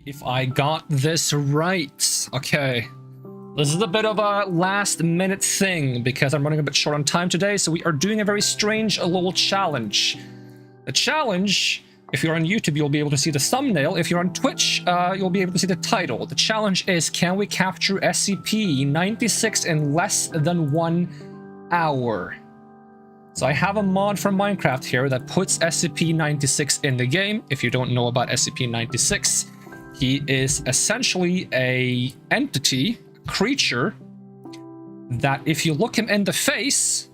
If I got this right. Okay. This is a bit of a last minute thing because I'm running a bit short on time today, so we are doing a very strange little challenge. The challenge, if you're on YouTube, you'll be able to see the thumbnail. If you're on Twitch, you'll be able to see the title. The challenge is, can we capture SCP-096 in less than 1 hour? So I have a mod from Minecraft here that puts SCP-096 in the game. If you don't know about SCP-096, he is essentially a entity, creature, that if you look him in the face,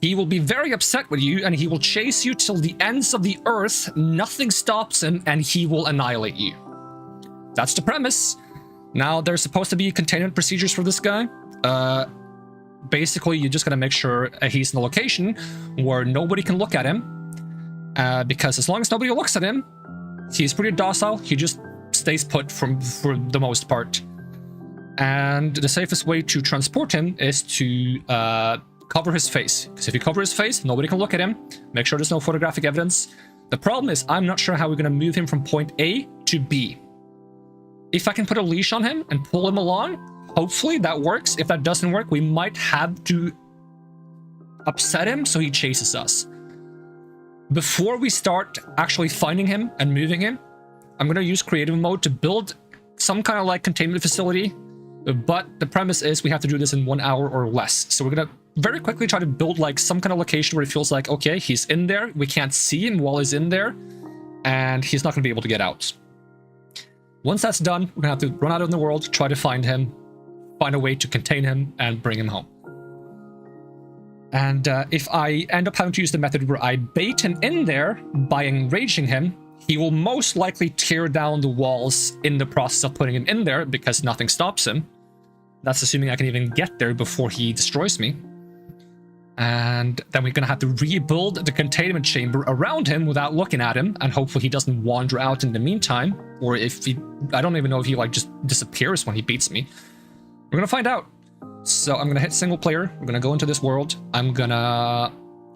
he will be very upset with you and he will chase you till the ends of the earth. Nothing stops him and he will annihilate you. That's the premise. Now, there's supposed to be containment procedures for this guy. Basically, you just gotta make sure he's in a location where nobody can look at him. Because as long as nobody looks at him, he's pretty docile. He just stays put for the most part. And the safest way to transport him is to cover his face. Because if you cover his face, nobody can look at him. Make sure there's no photographic evidence. The problem is, I'm not sure how we're going to move him from point A to B. If I can put a leash on him and pull him along, hopefully that works. If that doesn't work, we might have to upset him so he chases us. Before we start actually finding him and moving him, I'm going to use creative mode to build some kind of like containment facility. But the premise is we have to do this in 1 hour or less. So we're going to very quickly try to build like some kind of location where it feels like, okay, he's in there. We can't see him while he's in there. And he's not going to be able to get out. Once that's done, we're going to have to run out in the world, try to find him, find a way to contain him, and bring him home. And if I end up having to use the method where I bait him in there by enraging him, he will most likely tear down the walls in the process of putting him in there because nothing stops him. That's assuming I can even get there before he destroys me. And then we're going to have to rebuild the containment chamber around him without looking at him, and hopefully he doesn't wander out in the meantime, or if he... I don't even know if he like just disappears when he beats me. We're going to find out. So I'm going to hit single player. We're going to go into this world. I'm going to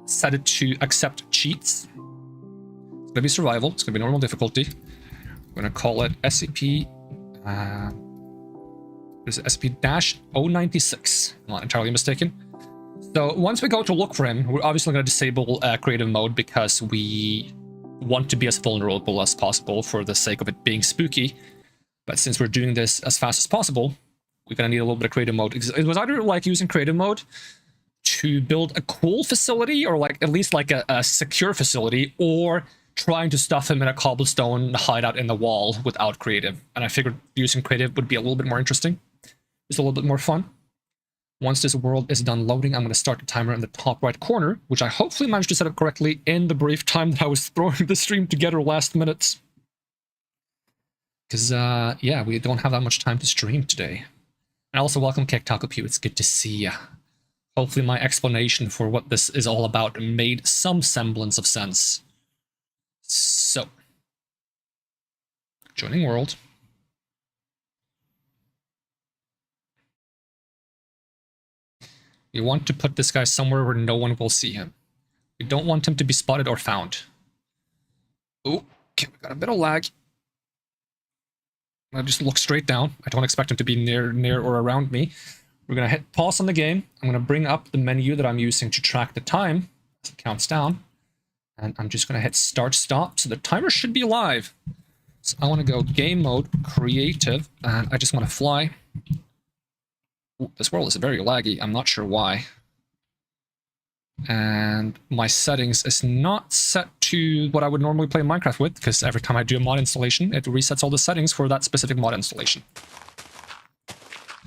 set it to accept cheats. It's going to be survival. It's going to be normal difficulty. I'm going to call it SCP... SCP-096. I'm not entirely mistaken. So once we go to look for him, we're obviously going to disable creative mode because we want to be as vulnerable as possible for the sake of it being spooky. But since we're doing this as fast as possible, we're going to need a little bit of creative mode. It was either like using creative mode to build a cool facility, or like at least like a secure facility, or trying to stuff him in a cobblestone hideout in the wall without creative. And I figured using creative would be a little bit more interesting. Just a little bit more fun. Once this world is done loading, I'm going to start the timer in the top right corner, which I hopefully managed to set up correctly in the brief time that I was throwing the stream together last minute. Because, yeah, we don't have that much time to stream today. And also, welcome, Kek Taco Pew. It's good to see ya. Hopefully my explanation for what this is all about made some semblance of sense. So, joining world. We want to put this guy somewhere where no one will see him. We don't want him to be spotted or found. Oh, okay, we got a bit of lag. I just look straight down. I don't expect him to be near or around me. We're going to hit pause on the game. I'm going to bring up the menu that I'm using to track the time as it counts down. And I'm just going to hit start stop. So the timer should be live. So I want to go game mode, creative, and I just want to fly. Ooh, this world is very laggy. I'm not sure why. And my settings is not set to what I would normally play Minecraft with, because every time I do a mod installation, it resets all the settings for that specific mod installation.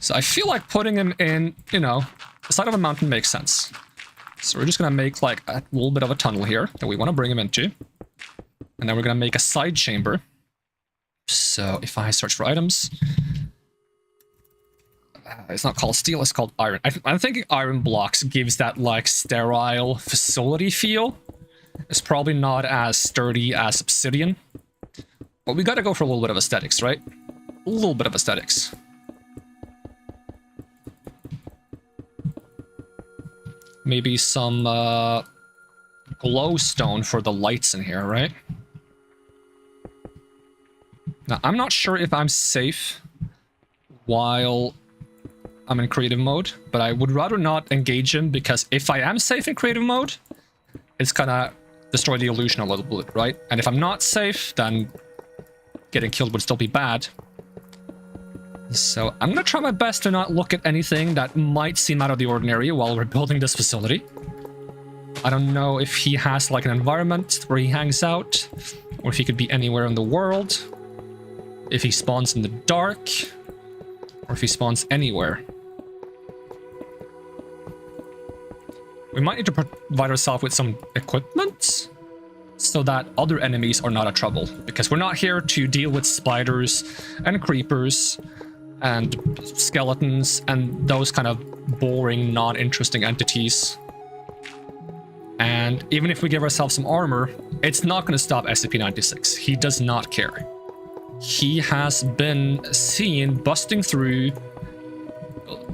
So I feel like putting him in, you know, the side of a mountain makes sense. So we're just going to make like a little bit of a tunnel here that we want to bring him into. And then we're going to make a side chamber. So if I search for items... it's not called steel, it's called iron. I'm thinking iron blocks gives that, like, sterile facility feel. It's probably not as sturdy as obsidian. But we gotta go for a little bit of aesthetics, right? A little bit of aesthetics. Maybe some, glowstone for the lights in here, right? Now, I'm not sure if I'm safe while I'm in creative mode, but I would rather not engage him, because if I am safe in creative mode, it's gonna destroy the illusion a little bit, right? And if I'm not safe, then getting killed would still be bad. So I'm gonna try my best to not look at anything that might seem out of the ordinary while we're building this facility. I don't know if he has like an environment where he hangs out, or if he could be anywhere in the world, if he spawns in the dark, or if he spawns anywhere. We might need to provide ourselves with some equipment so that other enemies are not a trouble, because we're not here to deal with spiders and creepers and skeletons and those kind of boring, non-interesting entities. And even if we give ourselves some armor, it's not going to stop SCP-096. He does not care. He has been seen busting through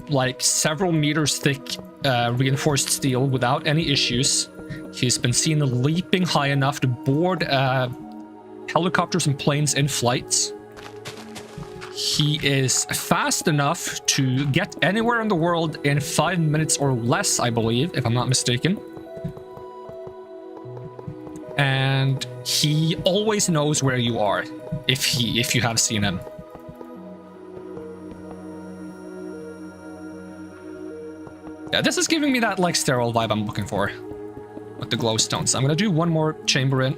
like several meters thick reinforced steel without any issues. He's been seen leaping high enough to board helicopters and planes in flight. He is fast enough to get anywhere in the world in 5 minutes or less, I believe, if I'm not mistaken. And he always knows where you are if you have seen him. Yeah, this is giving me that like sterile vibe I'm looking for with the glowstones. I'm gonna do one more chamber in.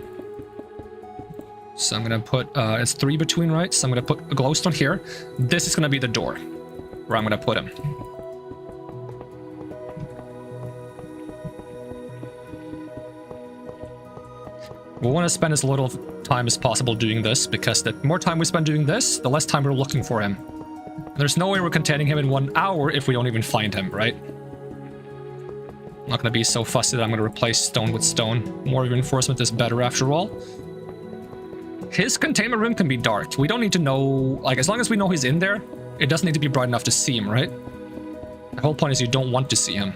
So I'm gonna put it's 3 between, right? So I'm gonna put a glowstone here. This is gonna be the door where I'm gonna put him. We want to spend as little time as possible doing this, because the more time we spend doing this, the less time we're looking for him. There's no way we're containing him in 1 hour if we don't even find him, right? I'm not going to be so fussy that I'm going to replace stone with stone. More reinforcement is better after all. His containment room can be dark. We don't need to know, like, as long as we know he's in there, it doesn't need to be bright enough to see him, right? The whole point is you don't want to see him.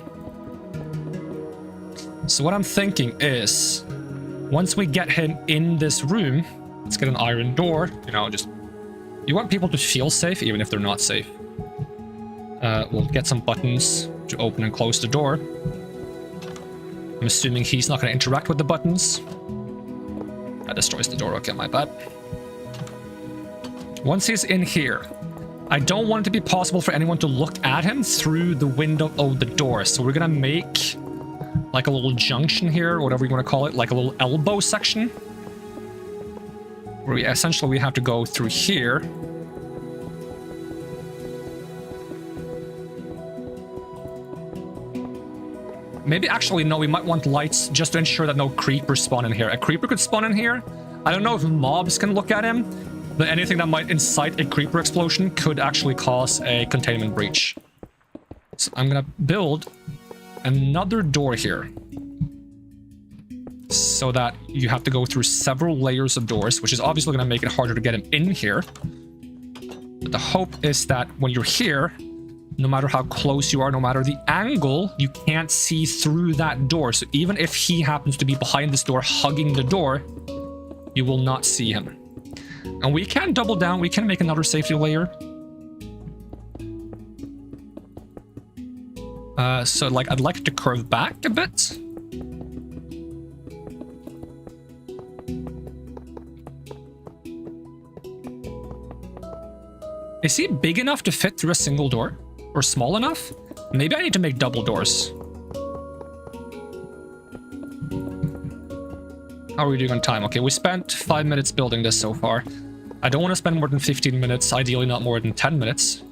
So what I'm thinking is, once we get him in this room, let's get an iron door, you know, just... You want people to feel safe, even if they're not safe. We'll get some buttons to open and close the door. I'm assuming he's not going to interact with the buttons. That destroys the door. Okay, my bad. Once he's in here, I don't want it to be possible for anyone to look at him through the window of the door. So we're going to make like a little junction here, or whatever you want to call it, like a little elbow section. Where we essentially have to go through here. Maybe actually, no, we might want lights just to ensure that no creepers spawn in here. A creeper could spawn in here. I don't know if mobs can look at him, but anything that might incite a creeper explosion could actually cause a containment breach. So I'm gonna build another door here, so that you have to go through several layers of doors, which is obviously going to make it harder to get him in here. But the hope is that when you're here, no matter how close you are, no matter the angle, you can't see through that door. So even if he happens to be behind this door, hugging the door, you will not see him. And we can double down. We can make another safety layer. So like, I'd like it to curve back a bit. Is he big enough to fit through a single door? Or small enough? Maybe I need to make double doors. How are we doing on time? Okay, we spent 5 minutes building this so far. I don't want to spend more than 15 minutes, ideally not more than 10 minutes.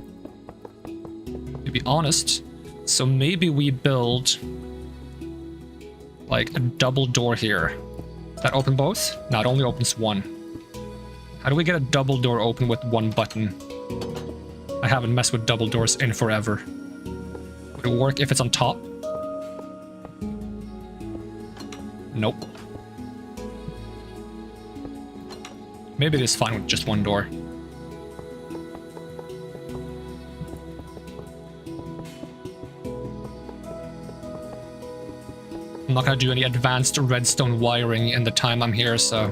To be honest. So maybe we build like a double door here. Does that open both? No, it only opens one. How do we get a double door open with one button? I haven't messed with double doors in forever. Would it work if it's on top? Nope. Maybe it is fine with just one door. I'm not gonna do any advanced redstone wiring in the time I'm here, so...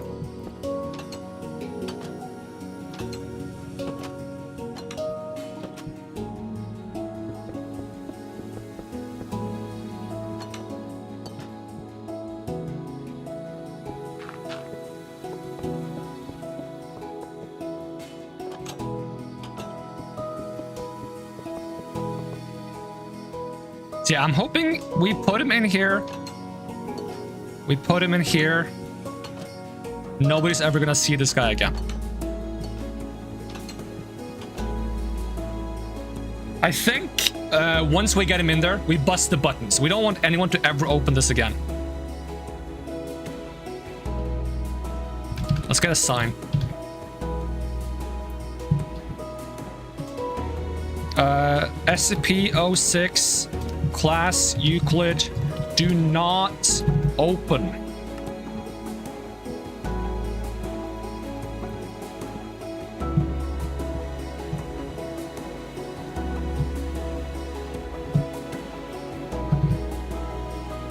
Yeah, I'm hoping we put him in here. We put him in here. Nobody's ever gonna see this guy again. I think once we get him in there, we bust the buttons. We don't want anyone to ever open this again. Let's get a sign. SCP-096, class Euclid, do not open.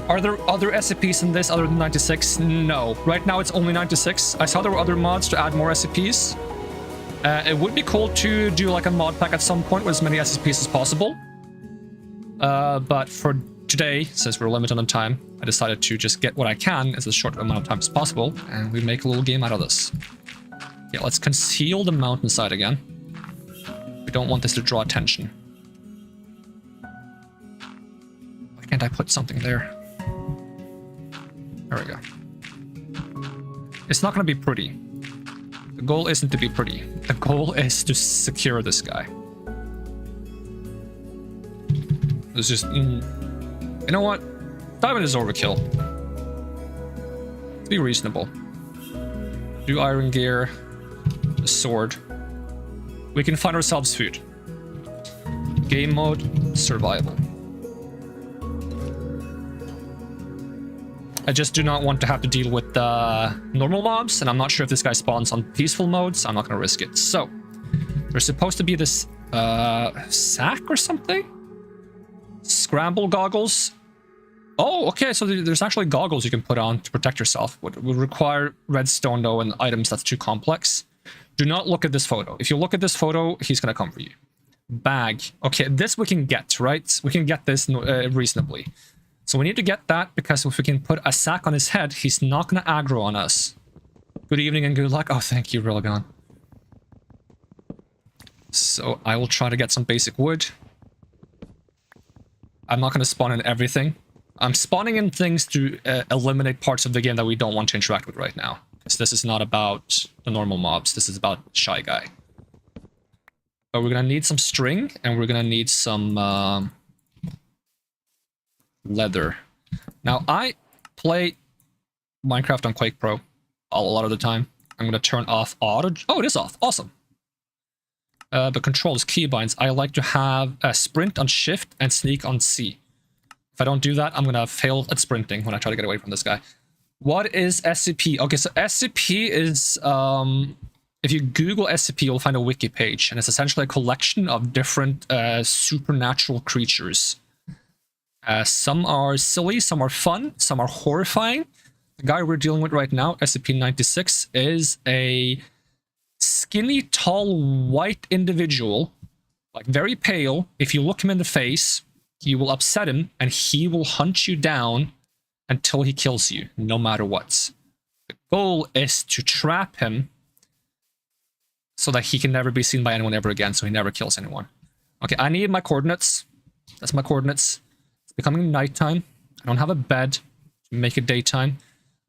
Are there other SCPs in this other than 96? No. Right now it's only 96. I saw there were other mods to add more SCPs. It would be cool to do like a mod pack at some point with as many SCPs as possible. But for today, since we're limited on time, I decided to just get what I can as a short amount of time as possible, and we make a little game out of this. Yeah, let's conceal the mountainside again. We don't want this to draw attention. Why can't I put something there? There we go. It's not going to be pretty. The goal isn't to be pretty. The goal is to secure this guy. It's just... you know what? Diamond is overkill. Let's be reasonable. Do iron gear. A sword. We can find ourselves food. Game mode. Survival. I just do not want to have to deal with normal mobs, and I'm not sure if this guy spawns on peaceful mode, so I'm not going to risk it. So, there's supposed to be this sack or something? Scramble goggles. Oh, okay, so there's actually goggles you can put on to protect yourself. Would require redstone, though, and items that's too complex. Do not look at this photo. If you look at this photo, he's going to come for you. Bag. Okay, this we can get, right? We can get this reasonably. So we need to get that, because if we can put a sack on his head, he's not going to aggro on us. Good evening and good luck. Oh, thank you, Relogon. So I will try to get some basic wood. I'm not going to spawn in everything. I'm spawning in things to eliminate parts of the game that we don't want to interact with right now. Because this is not about the normal mobs. This is about Shy Guy. But we're going to need some string, and we're going to need some... leather. Now, I play Minecraft on Quake Pro a lot of the time. I'm going to turn off auto... Oh, it is off. Awesome. The controls, keybinds. I like to have a sprint on shift and sneak on C. If I don't do that, I'm going to fail at sprinting when I try to get away from this guy. What is SCP? Okay, so SCP is... if you Google SCP, you'll find a wiki page, and it's essentially a collection of different supernatural creatures. Some are silly, some are fun, some are horrifying. The guy we're dealing with right now, SCP-096, is a skinny, tall, white individual, like very pale. If you look him in the face, you will upset him, and he will hunt you down until he kills you, no matter what. The goal is to trap him so that he can never be seen by anyone ever again, so he never kills anyone. Okay, I need my coordinates. That's my coordinates. Becoming nighttime. I don't have a bed to make it daytime.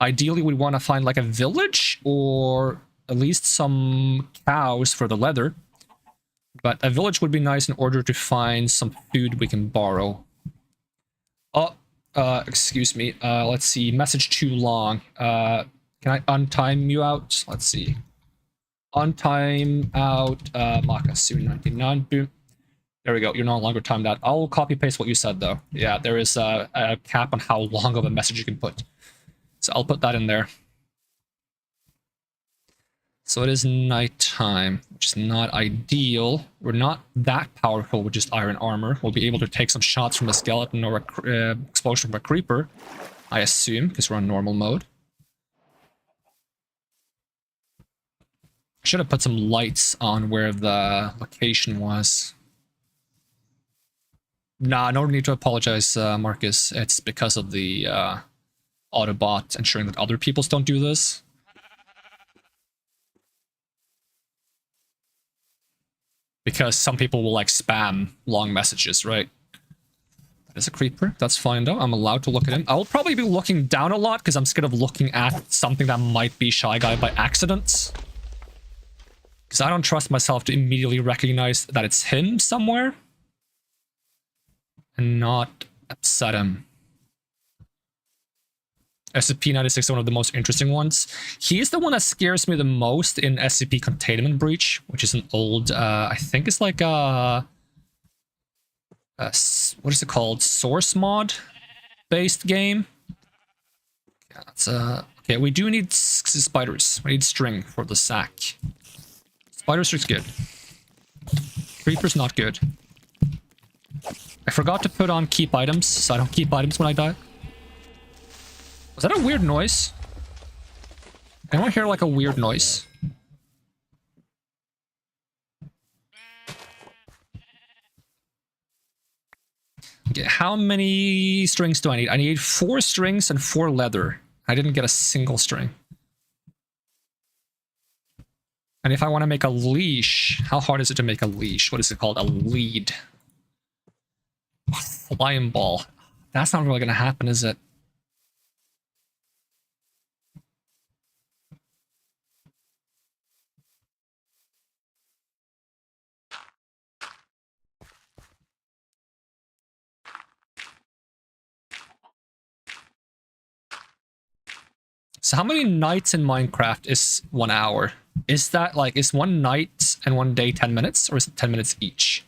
Ideally, we want to find like a village or at least some cows for the leather. But a village would be nice in order to find some food we can borrow. Oh, excuse me. Let's see. Message too long. Can I untime you out? Let's see. Untime out. Makasu 99. Boom. There we go. You're no longer timed out. I'll copy paste what you said, though. Yeah, there is a cap on how long of a message you can put. So I'll put that in there. So it is nighttime, which is not ideal. We're not that powerful with just iron armor. We'll be able to take some shots from a skeleton or a explosion from a creeper, I assume, because we're on normal mode. I should have put some lights on where the location was. Nah, no need to apologize, Marcus. It's because of the Autobot ensuring that other peoples don't do this. Because some people will like spam long messages, right? That is a creeper. That's fine though. I'm allowed to look at him. I will probably be looking down a lot because I'm scared of looking at something that might be Shy Guy by accident. Because I don't trust myself to immediately recognize that it's him somewhere. And not upset him. SCP-096 is one of the most interesting ones. He's the one that scares me the most in SCP Containment Breach, which is an old, I think it's like a what is it called? Source mod based game. Yeah, that's okay, we do need spiders. We need string for the sack. Spiders is good. Creeper's not good. I forgot to put on keep items, so I don't keep items when I die. Was that a weird noise? Anyone hear like a weird noise? Okay, how many strings do I need? I need 4 strings and 4 leather. I didn't get a single string. And if I want to make a leash, how hard is it to make a leash? What is it called? A lead. Flying ball. That's not really going to happen, is it? So how many nights in Minecraft is 1 hour? Is that like, is 1 night and 1 day 10 minutes, or is it 10 minutes each?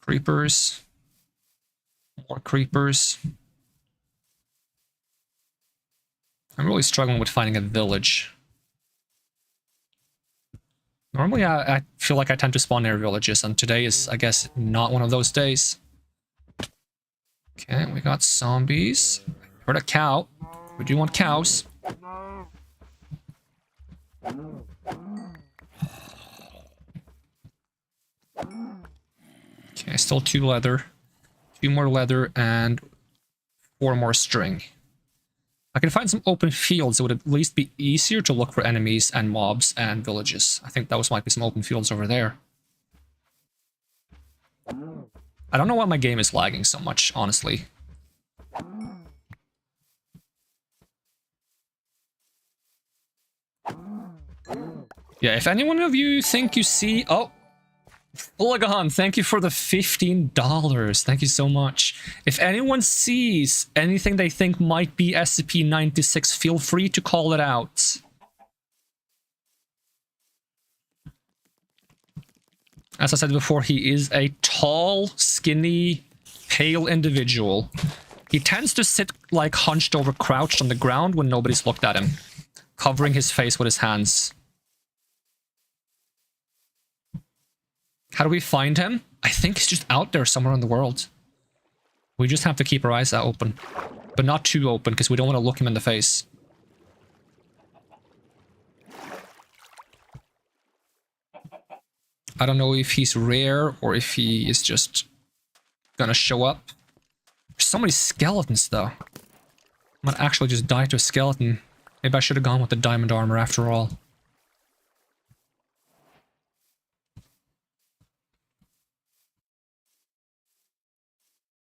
Creepers. More creepers. I'm really struggling with finding a village. Normally, I feel like I tend to spawn near villages, and today is, I guess, not one of those days. Okay, we got zombies. Heard a cow. We do want cows. Okay, still 2 leather. 2 more leather and 4 more string. I can find some open fields. It would at least be easier to look for enemies and mobs and villages. I think those might be some open fields over there. I don't know why my game is lagging so much, honestly. Yeah, if anyone of you think you see... Oh! Olagan, thank you for the $15. Thank you so much. If anyone sees anything they think might be SCP-096, feel free to call it out. As I said before, he is a tall, skinny, pale individual. He tends to sit like hunched over, crouched on the ground when nobody's looked at him, covering his face with his hands. How do we find him? I think he's just out there somewhere in the world. We just have to keep our eyes open. But not too open, because we don't want to look him in the face. I don't know if he's rare, or if he is just gonna show up. There's so many skeletons, though. I might actually just die to a skeleton. Maybe I should have gone with the diamond armor after all.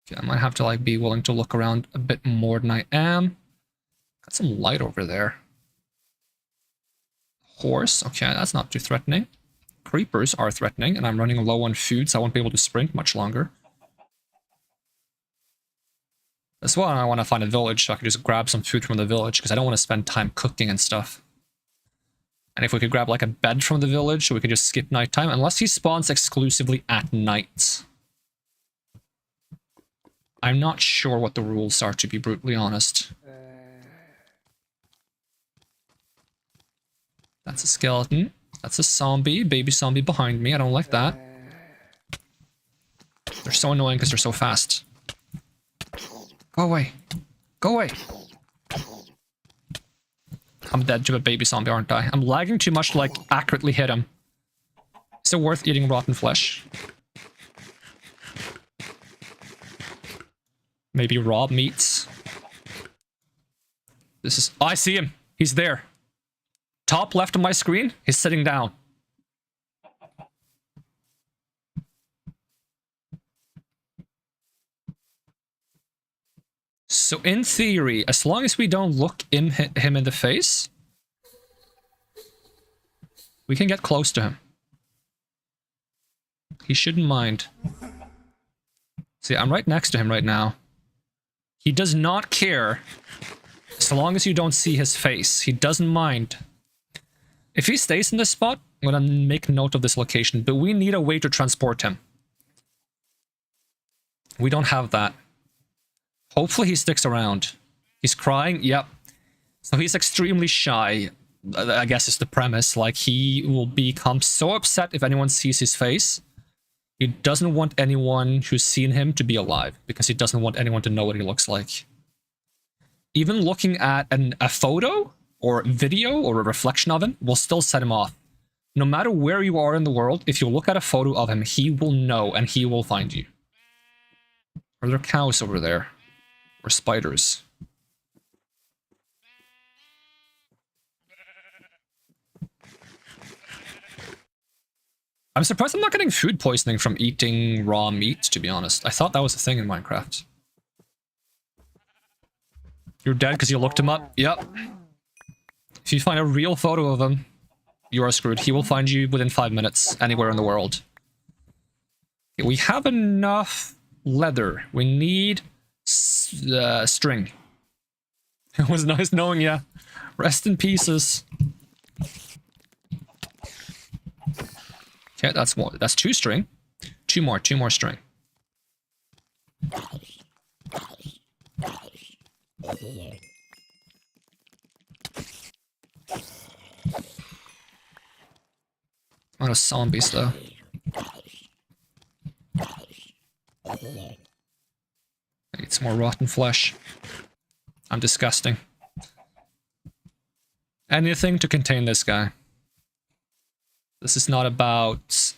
Okay, I might have to like be willing to look around a bit more than I am. Got some light over there. Horse, okay, that's not too threatening. Creepers are threatening, and I'm running low on food, so I won't be able to sprint much longer. That's why I want to find a village, so I can just grab some food from the village, because I don't want to spend time cooking and stuff. And if we could grab like a bed from the village, so we can just skip nighttime, unless he spawns exclusively at night. I'm not sure what the rules are, to be brutally honest. That's a skeleton. That's a zombie. Baby zombie behind me. I don't like that. They're so annoying because they're so fast. Go away. Go away. I'm dead to a baby zombie, aren't I? I'm lagging too much to, like, accurately hit him. Is it worth eating rotten flesh? Maybe raw meats. This is... Oh, I see him! He's there. Top left of my screen, he's sitting down. So in theory, as long as we don't look him in the face, we can get close to him. He shouldn't mind. See, I'm right next to him right now. He does not care so long as you don't see his face. He doesn't mind. If he stays in this spot, I'm gonna make note of this location, but we need a way to transport him. We don't have that. Hopefully he sticks around. He's crying, yep. So he's extremely shy, I guess is the premise. Like, he will become so upset if anyone sees his face. He doesn't want anyone who's seen him to be alive, because he doesn't want anyone to know what he looks like. Even looking at a photo or video or a reflection of him will still set him off. No matter where you are in the world, if you look at a photo of him, he will know and he will find you. Are there cows over there? Or spiders? I'm surprised I'm not getting food poisoning from eating raw meat, to be honest. I thought that was a thing in Minecraft. You're dead because you looked him up? Yep. If you find a real photo of him, you are screwed. He will find you within 5 minutes, anywhere in the world. We have enough leather. We need string. It was nice knowing you. Rest in pieces. Okay, that's more. That's 2 string. 2 more string. A lot of zombies though. I need some more rotten flesh. I'm disgusting. Anything to contain this guy. This is not about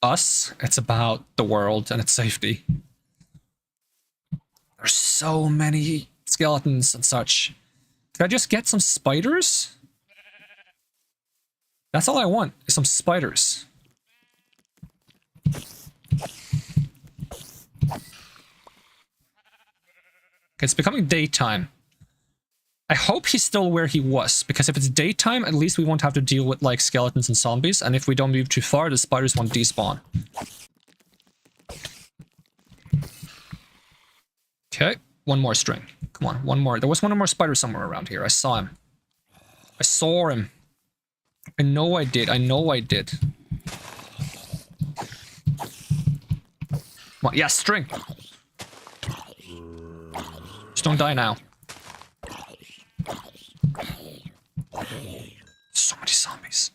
us, it's about the world and its safety. There's so many skeletons and such. Could I just get some spiders? That's all I want, is some spiders. Okay, it's becoming daytime. I hope he's still where he was, because if it's daytime, at least we won't have to deal with, like, skeletons and zombies, and if we don't move too far, the spiders won't despawn. Okay, 1 more string. Come on, 1 more. There was 1 more spider somewhere around here. I saw him. I saw him. I know I did. I know I did. Come on, yeah, string. Just don't die now. So many zombies.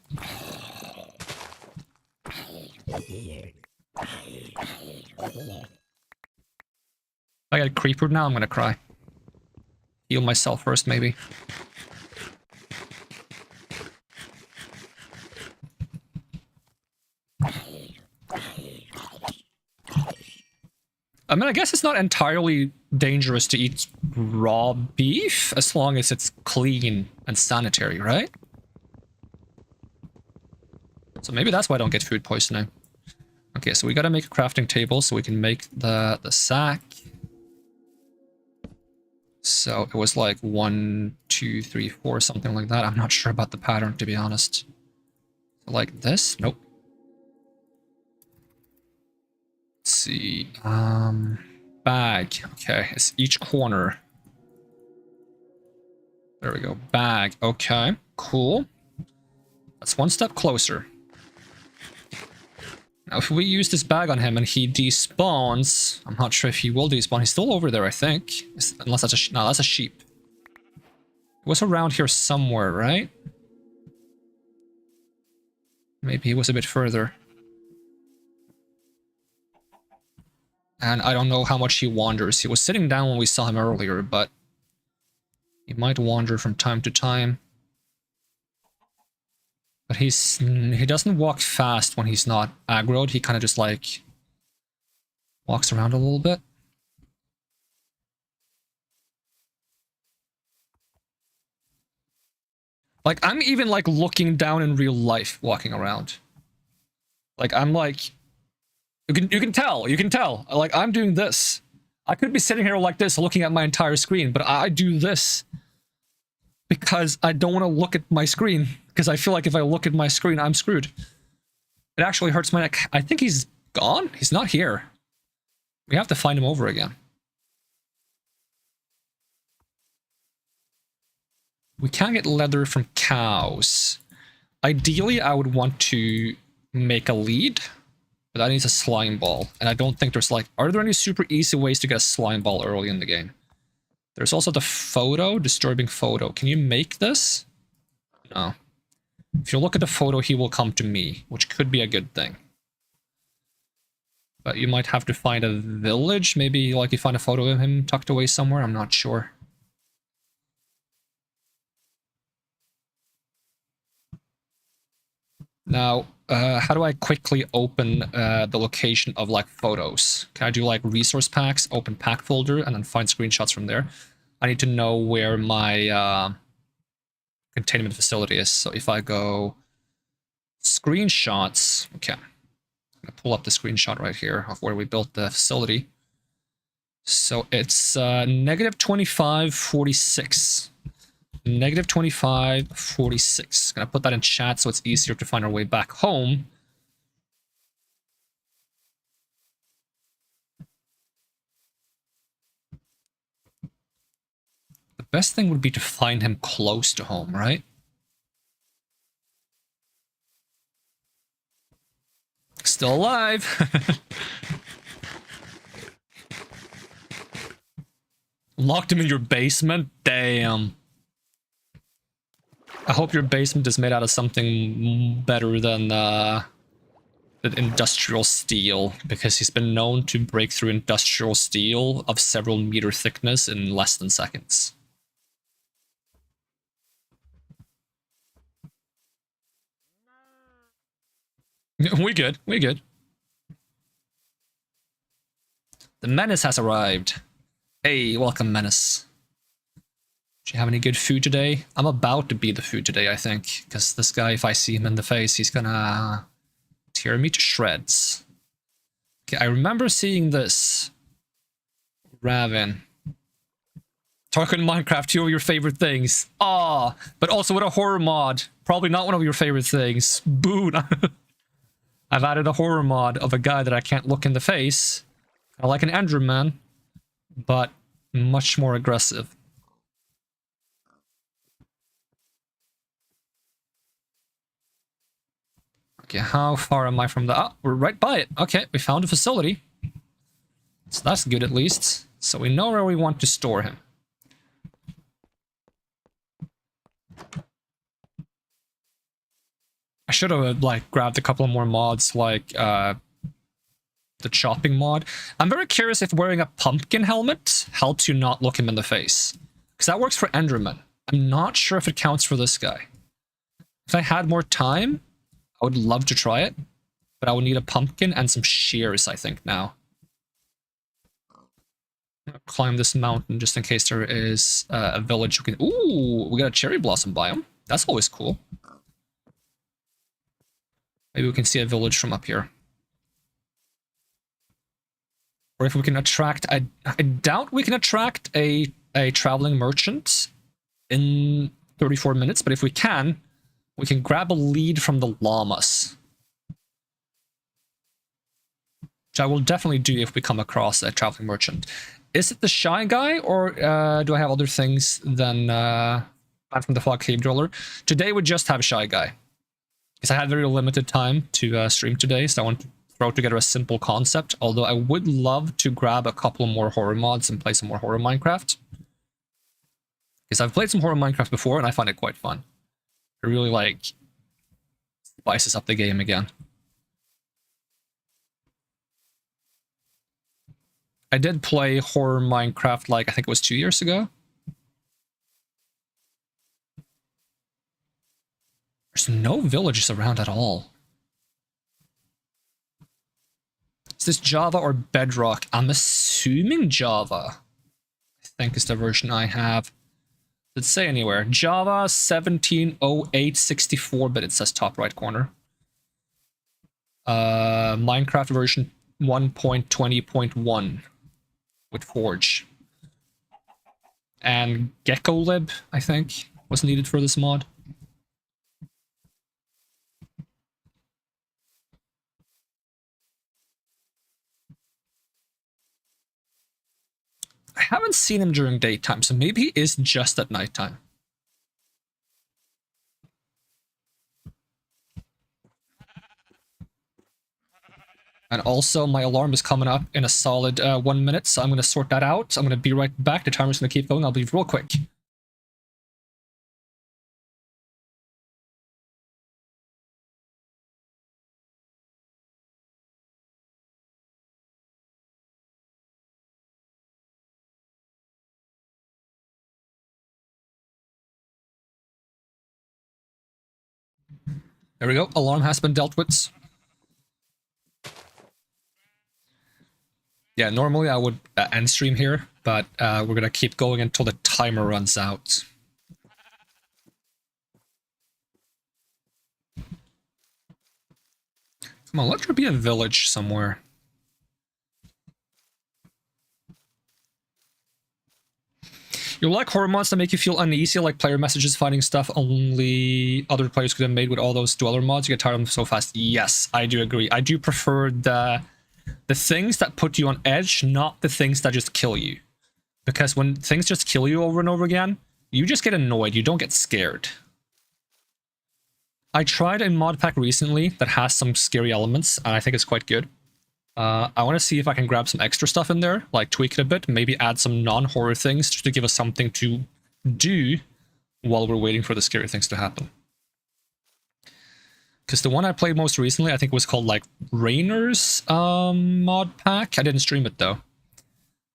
I got a creeper now, I'm gonna cry. Heal myself first, maybe. I mean, I guess it's not entirely dangerous to eat raw beef, as long as it's clean and sanitary, right? So maybe that's why I don't get food poisoning. Okay, so we gotta make a crafting table so we can make the sack. So it was like 1, 2, 3, 4, something like that. I'm not sure about the pattern, to be honest. Like this? Nope. Let's see. Bag. Okay, it's each corner. There we go. Bag. Okay, cool. That's 1 step closer. Now, if we use this bag on him and he despawns, I'm not sure if he will despawn. He's still over there, I think. Unless that's a no, that's a sheep. He was around here somewhere, right? Maybe he was a bit further. And I don't know how much he wanders. He was sitting down when we saw him earlier, but he might wander from time to time. But he doesn't walk fast when he's not aggroed. He kind of just like walks around a little bit. Like, I'm even, like, looking down in real life walking around. Like, I'm like... You can tell. Like, I'm doing this. I could be sitting here like this, looking at my entire screen, but I do this because I don't want to look at my screen, because I feel like if I look at my screen, I'm screwed. It actually hurts my neck. I think he's gone? He's not here. We have to find him over again. We can't get leather from cows. Ideally, I would want to make a lead, but that needs a slime ball. And I don't think there's like... Are there any super easy ways to get a slime ball early in the game? There's also the photo, disturbing photo. Can you make this? No. If you look at the photo, he will come to me, which could be a good thing. But you might have to find a village. Maybe like you find a photo of him tucked away somewhere. I'm not sure. Now, how do I quickly open the location of like photos? Can I do like resource packs, open pack folder, and then find screenshots from there? I need to know where my containment facility is. So if I go screenshots, okay. I'm gonna pull up the screenshot right here of where we built the facility. So it's negative 2546. Negative 2546. Gonna put that in chat so it's easier to find our way back home. The best thing would be to find him close to home, right? Still alive. Locked him in your basement? Damn. I hope your basement is made out of something better than industrial steel, because he's been known to break through industrial steel of several meter thickness in less than seconds. We good. The Menace has arrived. Hey, welcome, Menace. Do you have any good food today? I'm about to be the food today, I think. Because this guy, if I see him in the face, he's gonna tear me to shreds. Okay, I remember seeing this. Raven. Tarko in Minecraft, two of your favorite things. Ah, but also with a horror mod. Probably not one of your favorite things. Boo. I've added a horror mod of a guy that I can't look in the face. I like an Enderman, but much more aggressive. Okay, how far am I from the... Oh, we're right by it. Okay, we found a facility. So that's good at least. So we know where we want to store him. I should have, like, grabbed a couple of more mods, like, the chopping mod. I'm very curious if wearing a pumpkin helmet helps you not look him in the face. Because that works for Enderman. I'm not sure if it counts for this guy. If I had more time, I would love to try it. But I would need a pumpkin and some shears, I think, now. I'm gonna climb this mountain just in case there is a village we can... Ooh, we got a cherry blossom biome. That's always cool. Maybe we can see a village from up here. Or if we can attract... I doubt we can attract a traveling merchant in 34 minutes, but if we can grab a lead from the llamas. Which I will definitely do if we come across a traveling merchant. Is it the shy guy, or do I have other things than Man from the Fog Cave Dweller? Today we just have a shy guy. Because I had very limited time to stream today, so I want to throw together a simple concept. Although I would love to grab a couple more horror mods and play some more horror Minecraft. Because I've played some horror Minecraft before, and I find it quite fun. It really, like, spices up the game again. I did play horror Minecraft, like, I think it was 2 years ago. There's no villages around at all. Is this Java or Bedrock? I'm assuming Java. I think is the version I have. Does it say anywhere? Java 1708 64-bit, it says top right corner. Minecraft version 1.20.1 with Forge. And GeckoLib, I think, was needed for this mod. I haven't seen him during daytime, so maybe he is just at nighttime. And also, my alarm is coming up in a solid 1 minute, so I'm going to sort that out. I'm going to be right back. The timer's going to keep going. I'll be real quick. There we go. Alarm has been dealt with. Yeah, normally I would end stream here, but we're going to keep going until the timer runs out. Come on, let there be a village somewhere. You like horror mods that make you feel uneasy, like player messages finding stuff only other players could have made with all those dweller mods? You get tired of them so fast. Yes, I do agree. I do prefer the things that put you on edge, not the things that just kill you. Because when things just kill you over and over again, you just get annoyed. You don't get scared. I tried a mod pack recently that has some scary elements, and I think it's quite good. I want to see if I can grab some extra stuff in there, like tweak it a bit, maybe add some non-horror things just to give us something to do while we're waiting for the scary things to happen. Because the one I played most recently, I think was called like Rainer's mod pack. I didn't stream it though.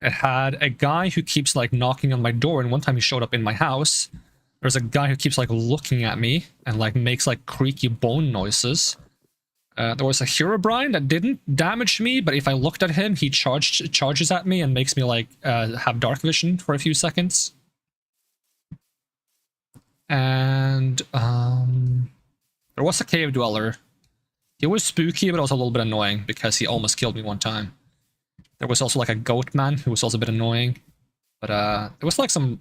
It had a guy who keeps like knocking on my door, and one time he showed up in my house. There's a guy who keeps like looking at me and like makes like creaky bone noises. There was a Herobrine that didn't damage me, but if I looked at him, he charges at me and makes me like have dark vision for a few seconds. And there was a cave dweller. He was spooky, but also a little bit annoying because he almost killed me one time. There was also like a goat man who was also a bit annoying. But there was like some...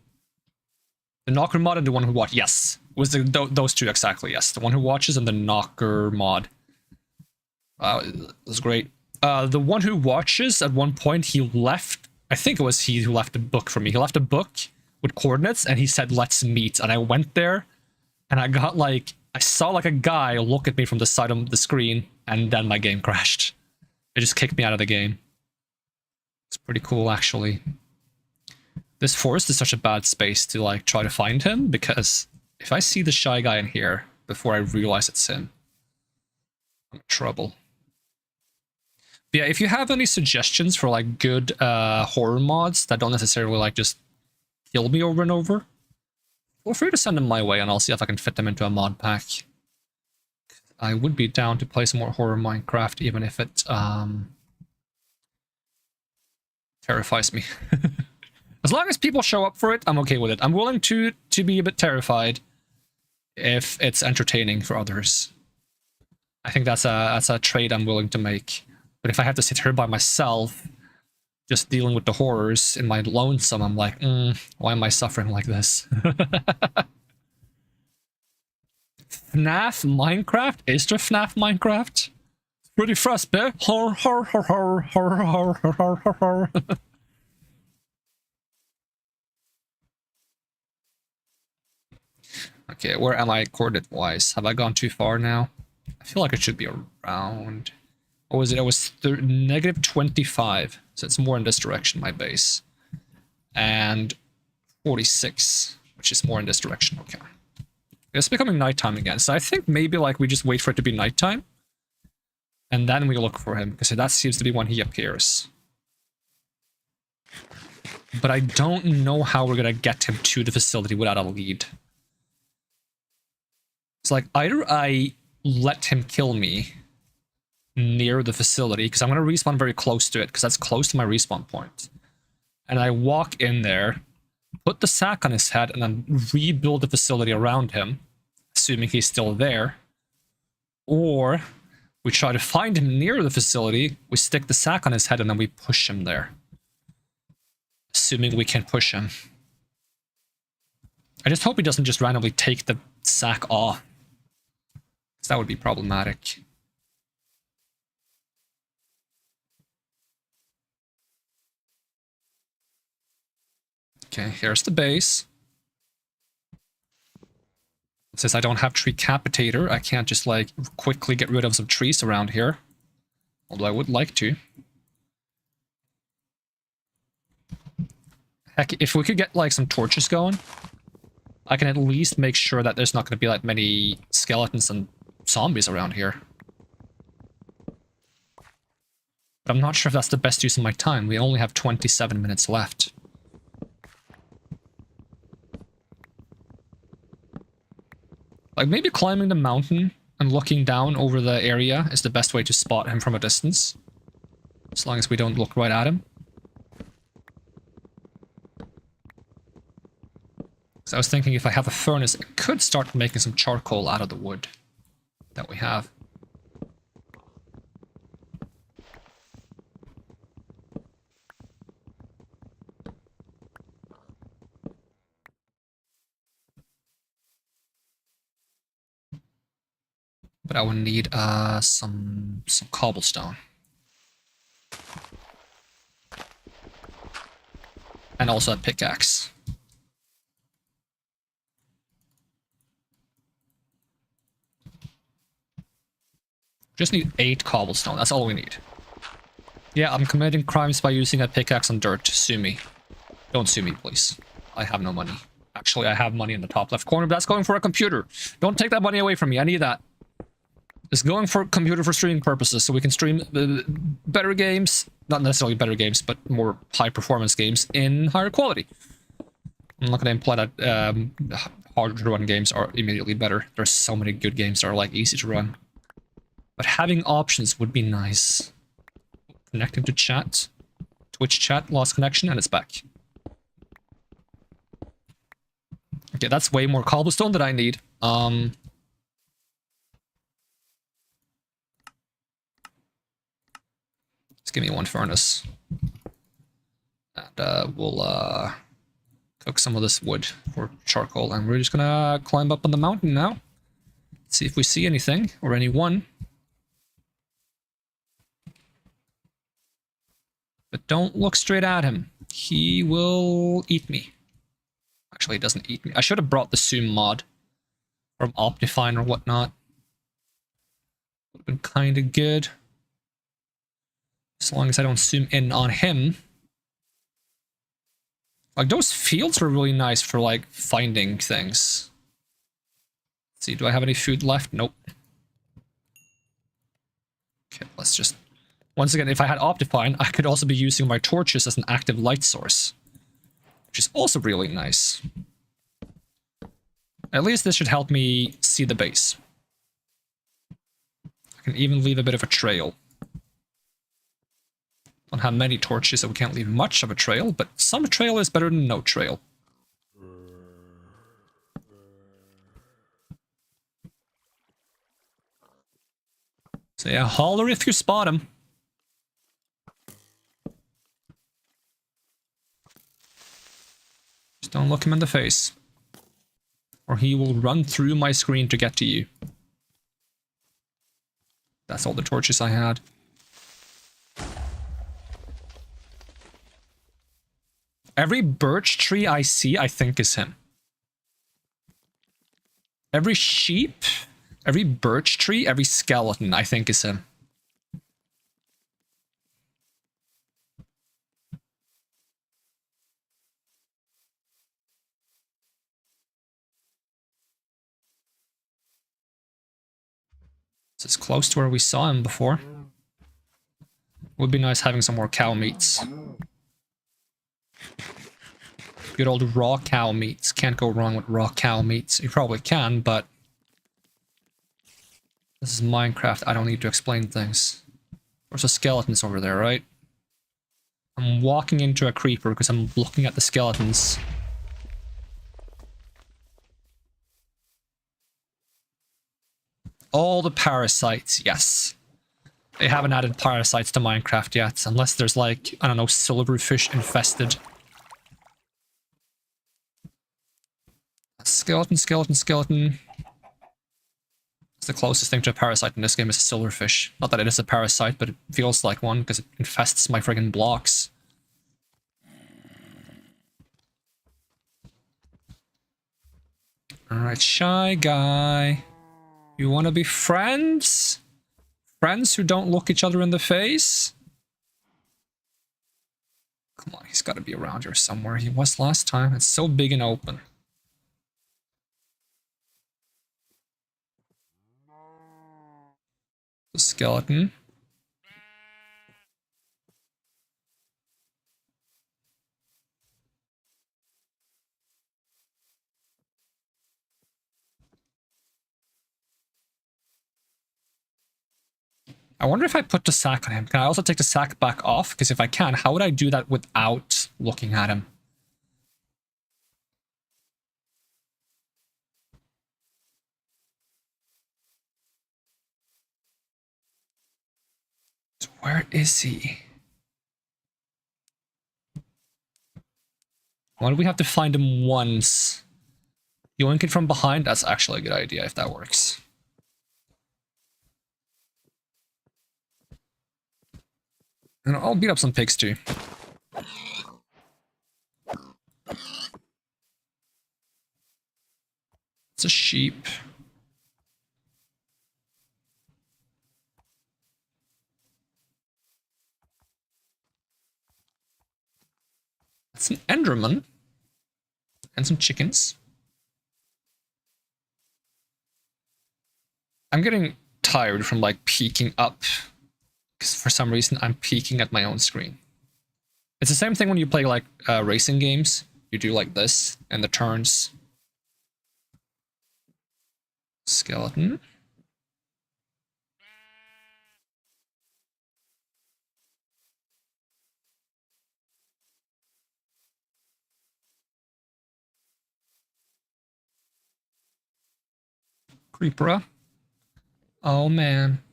The knocker mod and the one who watched. Yes, it was those two exactly, yes. The one who watches and the knocker mod. It was great. The one who watches, at one point, he left... I think it was he who left a book for me. He left a book with coordinates, and he said, "Let's meet." And I went there, and I got like... I saw like a guy look at me from the side of the screen, and then my game crashed. It just kicked me out of the game. It's pretty cool, actually. This forest is such a bad space to like try to find him, because if I see the shy guy in here before I realize it's him, I'm in trouble. But yeah, if you have any suggestions for like good horror mods that don't necessarily like just kill me over and over, feel free to send them my way and I'll see if I can fit them into a mod pack. I would be down to play some more horror Minecraft, even if it terrifies me. As long as people show up for it, I'm okay with it. I'm willing to be a bit terrified if it's entertaining for others. I think that's a trade I'm willing to make. But if I have to sit here by myself, just dealing with the horrors in my lonesome, I'm like, why am I suffering like this? FNAF Minecraft? Is there FNAF Minecraft? Pretty fast, bit. Horror, horror, horror, horror, horror, horror, horror. Okay, where am I coordinate-wise? Have I gone too far now? I feel like it should be around... What was it? It was negative 25. So it's more in this direction, my base. And 46, which is more in this direction. Okay. It's becoming nighttime again. So I think maybe like we just wait for it to be nighttime. And then we look for him, because that seems to be when he appears. But I don't know how we're going to get him to the facility without a lead. It's like either I let him kill me near the facility, because I'm going to respawn very close to it, because that's close to my respawn point. And I walk in there, put the sack on his head and then rebuild the facility around him, assuming he's still there. Or we try to find him near the facility, we stick the sack on his head, and then we push him there. Assuming we can push him. I just hope he doesn't just randomly take the sack off. Because that would be problematic. Okay, here's the base. Since I don't have tree capitator, I can't just like quickly get rid of some trees around here. Although I would like to. Heck, if we could get like some torches going, I can at least make sure that there's not going to be like many skeletons and zombies around here. But I'm not sure if that's the best use of my time. We only have 27 minutes left. Like, maybe climbing the mountain and looking down over the area is the best way to spot him from a distance. As long as we don't look right at him. So I was thinking if I have a furnace, I could start making some charcoal out of the wood that we have. But I would need some cobblestone. And also a pickaxe. Just need 8 cobblestone, that's all we need. Yeah, I'm committing crimes by using a pickaxe on dirt. Sue me. Don't sue me, please. I have no money. Actually, I have money in the top left corner, but that's going for a computer. Don't take that money away from me, I need that. It's going for a computer for streaming purposes, so we can stream better games, not necessarily better games, but more high-performance games in higher quality. I'm not going to imply that harder-to-run games are immediately better. There's so many good games that are, like, easy to run. But having options would be nice. Connecting to chat. Twitch chat, lost connection, and it's back. Okay, that's way more cobblestone than I need. Just give me 1 furnace. And we'll cook some of this wood for charcoal. And we're just gonna climb up on the mountain now. See if we see anything, or anyone. But don't look straight at him. He will eat me. Actually, he doesn't eat me. I should have brought the Zoom mod from Optifine or whatnot. Would have been kind of good. As long as I don't zoom in on him. Like, those fields were really nice for, like, finding things. Let's see, do I have any food left? Nope. Okay, let's just... Once again, if I had Optifine, I could also be using my torches as an active light source. Which is also really nice. At least this should help me see the base. I can even leave a bit of a trail. Don't have many torches, so we can't leave much of a trail, but some trail is better than no trail. So yeah, holler if you spot him. Just don't look him in the face. Or he will run through my screen to get to you. That's all the torches I had. Every birch tree I see, I think is him. Every sheep, every birch tree, every skeleton, I think is him. This is close to where we saw him before. Would be nice having some more cow meats. Good old raw cow meats. Can't go wrong with raw cow meats. You probably can, but... This is Minecraft. I don't need to explain things. There's a skeletons over there, right? I'm walking into a creeper because I'm looking at the skeletons. All the parasites, yes. They haven't added parasites to Minecraft yet, unless there's like, I don't know, silverfish infested. Skeleton, skeleton, skeleton. It's the closest thing to a parasite in this game is a silverfish. Not that it is a parasite, but it feels like one because it infests my friggin' blocks. Alright, shy guy. You wanna be friends? Friends who don't look each other in the face? Come on, he's gotta be around here somewhere. He was last time. It's so big and open. The skeleton. I wonder if I put the sack on him. Can I also take the sack back off? Because if I can, how would I do that without looking at him? So where is he? Why do we have to find him once? Yoink it from behind? That's actually a good idea if that works. And I'll beat up some pigs too. It's a sheep. It's an enderman. And some chickens. I'm getting tired from like peeking up. Because for some reason I'm peeking at my own screen. It's the same thing when you play like racing games. You do like this and the turns. Skeleton. Creeper. Oh man.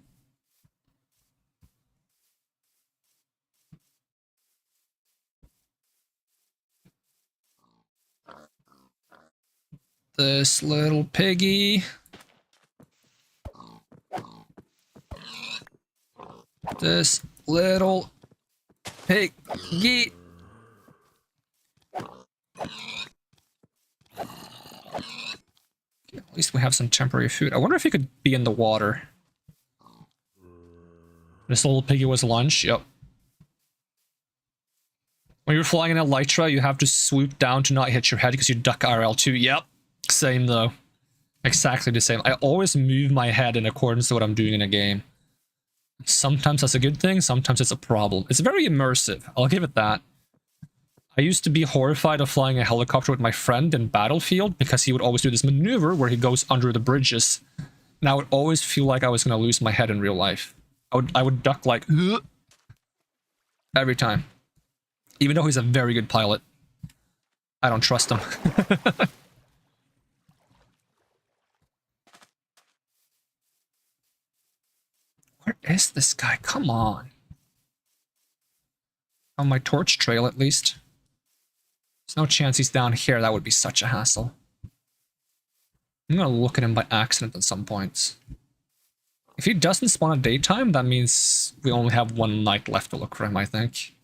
This little piggy. This little piggy. At least we have some temporary food. I wonder if he could be in the water. This little piggy was lunch. Yep. When you're flying in Elytra, you have to swoop down to not hit your head because you duck RL2. Yep. Same though. Exactly the same. I always move my head in accordance to what I'm doing in a game. Sometimes that's a good thing, sometimes it's a problem. It's very immersive, I'll give it that. I used to be horrified of flying a helicopter with my friend in Battlefield because he would always do this maneuver where he goes under the bridges. And I would always feel like I was going to lose my head in real life. I would duck like... every time. Even though he's a very good pilot. I don't trust him. Where is this guy? Come on. On my torch trail, at least. There's no chance he's down here. That would be such a hassle. I'm gonna look at him by accident at some points. If he doesn't spawn at daytime, that means we only have one night left to look for him, I think.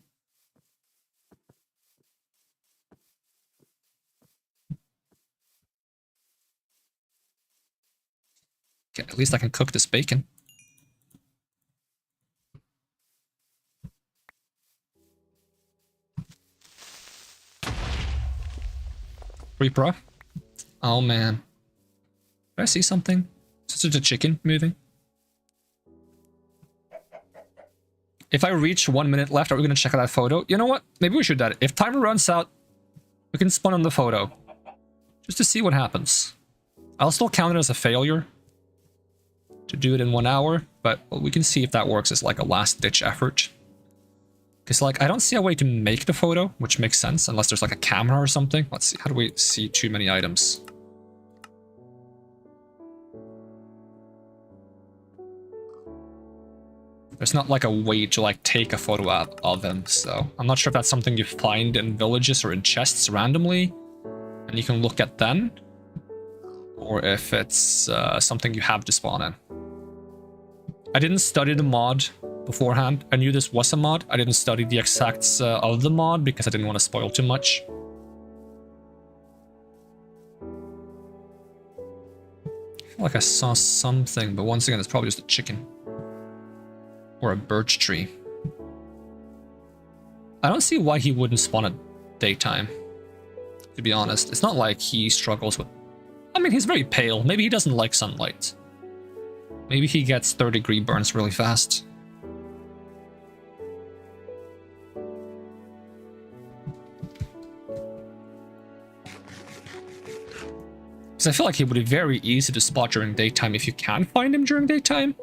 Okay, at least I can cook this bacon. Creeper. Oh man. Did I see something? Is it a chicken moving? If I reach 1 minute left, are we going to check out that photo? You know what? Maybe we should do that. If timer runs out, we can spawn on the photo. Just to see what happens. I'll still count it as a failure. To do it in 1 hour. But well, we can see if that works as like a last ditch effort. Because like, I don't see a way to make the photo, which makes sense, unless there's like a camera or something. Let's see, how do we see too many items? There's not like a way to like take a photo out of him, so I'm not sure if that's something you find in villages or in chests randomly, and you can look at then, or if it's something you have to spawn in. I didn't study the mod beforehand. I knew this was a mod. I didn't study the exacts of the mod because I didn't want to spoil too much. I feel like I saw something, but once again, it's probably just a chicken. Or a birch tree. I don't see why he wouldn't spawn at daytime, to be honest. It's not like he struggles with... I mean, he's very pale. Maybe he doesn't like sunlight. Maybe he gets 3rd-degree burns really fast. Because I feel like he would be very easy to spot during daytime if you can find him during daytime.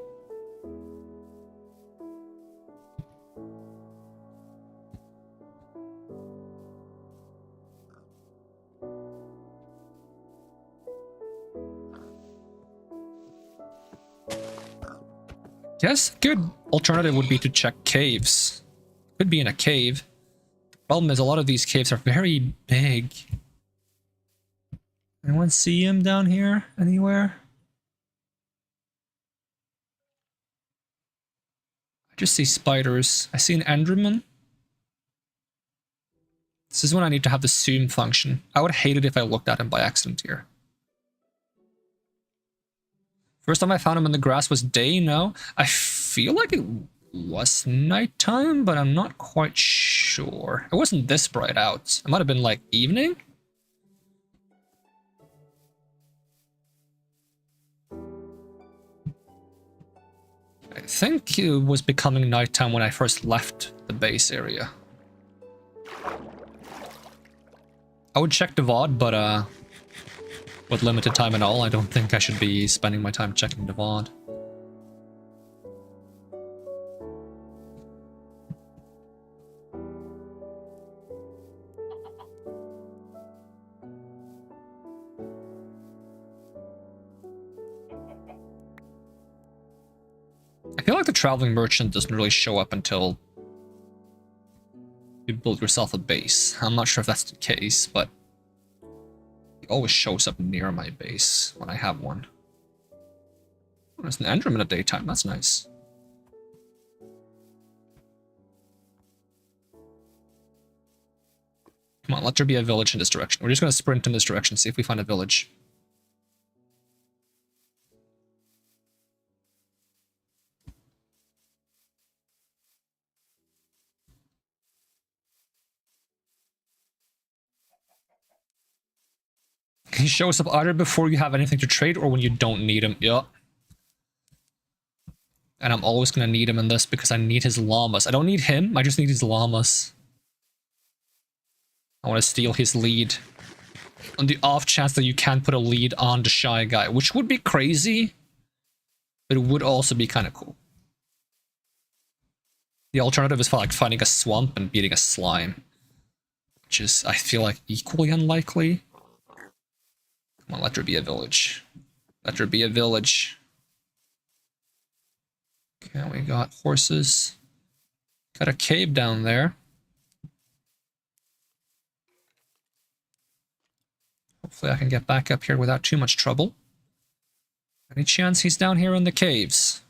Yes, good alternative would be to check caves. Could be in a cave. Problem is, a lot of these caves are very big. Anyone see him down here anywhere? I just see spiders. I see an enderman. This is when I need to have the zoom function. I would hate it if I looked at him by accident here. First time I found him in the grass was day, no? I feel like it was nighttime, but I'm not quite sure. It wasn't this bright out. It might have been like evening? I think it was becoming nighttime when I first left the base area. I would check the VOD, but with limited time and all, I don't think I should be spending my time checking the VOD. I feel like the traveling merchant doesn't really show up until you build yourself a base. I'm not sure if that's the case, but he always shows up near my base when I have one. Oh, there's an enderman at daytime. That's nice. Come on, let there be a village in this direction. We're just going to sprint in this direction, see if we find a village. He shows up either before you have anything to trade or when you don't need him. Yeah. And I'm always going to need him in this because I need his llamas. I don't need him, I just need his llamas. I want to steal his lead. On the off chance that you can put a lead on the shy guy, which would be crazy, but it would also be kind of cool. The alternative is for like finding a swamp and beating a slime, which is, I feel like, equally unlikely. Come on, let there be a village. Let there be a village. Okay, we got horses. Got a cave down there. Hopefully I can get back up here without too much trouble. Any chance he's down here in the caves?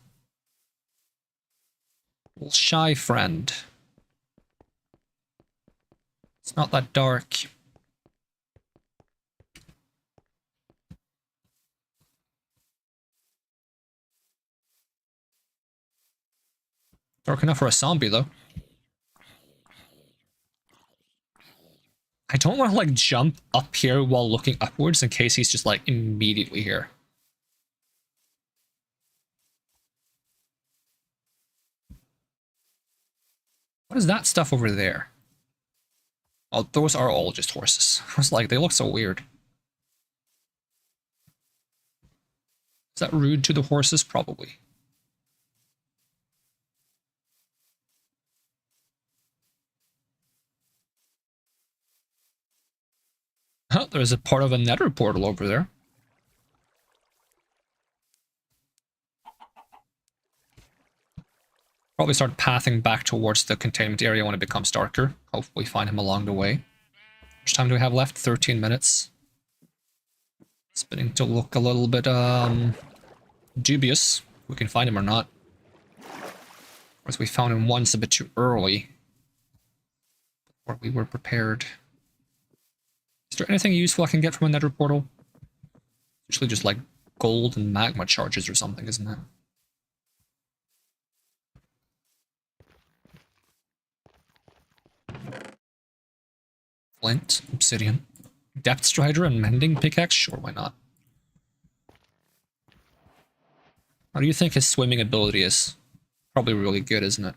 Little shy friend. It's not that dark. Dark enough for a zombie, though. I don't want to, like, jump up here while looking upwards in case he's just, like, immediately here. What is that stuff over there? Oh, those are all just horses. I was like, they look so weird. Is that rude to the horses? Probably. Oh, there's a part of a nether portal over there. Probably start pathing back towards the containment area when it becomes darker. Hopefully find him along the way. How much time do we have left? 13 minutes. It's beginning to look a little bit dubious. We can find him or not. Of course, we found him once a bit too early. Or we were prepared. Is there anything useful I can get from a nether portal? Usually just like gold and magma charges or something, isn't it? Flint, obsidian, depth strider, and mending pickaxe? Sure, why not? How do you think his swimming ability is? Probably really good, isn't it?